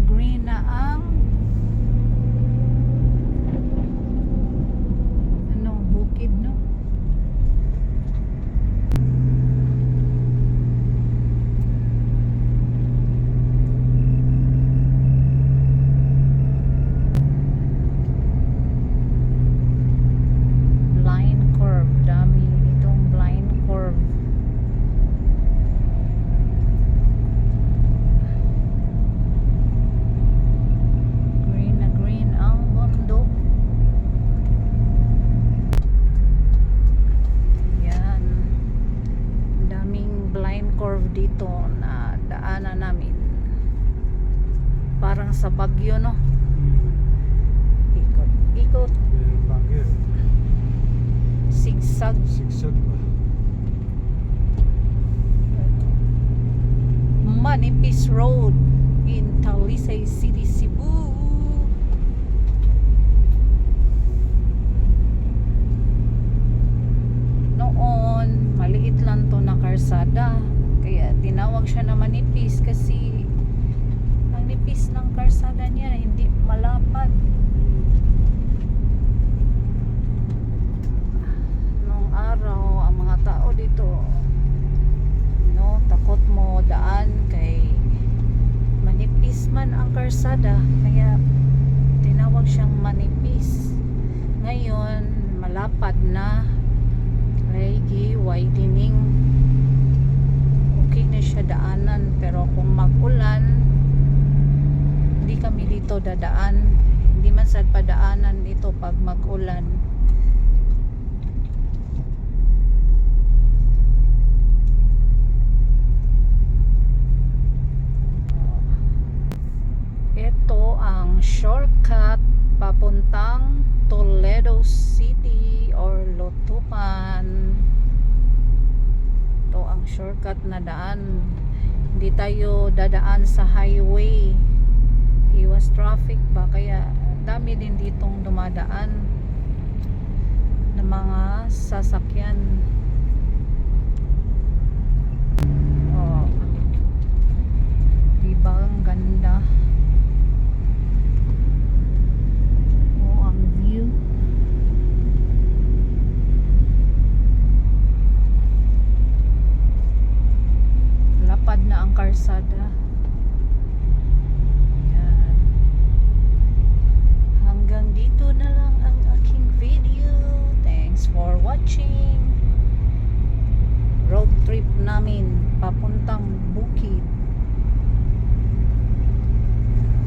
green na ang bukid, no? Blind curve, dami itong blind curve. Green na green ang bundok. Yan, daming blind curve dito na daanan namin. Parang sa Baguio, no? Ikot, ikot, Baguio. zigzag. Sigsag ba? Manipis Road in Talisay City, Cebu. Noon, maliit lang to na karsada. Kaya tinawag siya na manipis kasi ang nipis ng karsada niya hindi malapad. Nung araw, ang mga tao dito, no, takot mo daan kay manipis man ang karsada, kaya tinawag siyang manipis. Ngayon malapad na, lagi widening, okay na siya daanan. Pero kung mag-ulan, hindi kami dito dadaan, hindi man sad padaanan ito pag mag-ulan. Ito ang shortcut papuntang Toledo City or Lutupan. Ito ang shortcut na daan. Hindi tayo dadaan sa highway. Iwas traffic ba? Kaya dami din ditong dumadaan na mga sasakyan. Oh. Diba ang ganda? Lapad na ang karsada. Yan. Hanggang dito na lang ang aking video. Thanks for watching. Road trip namin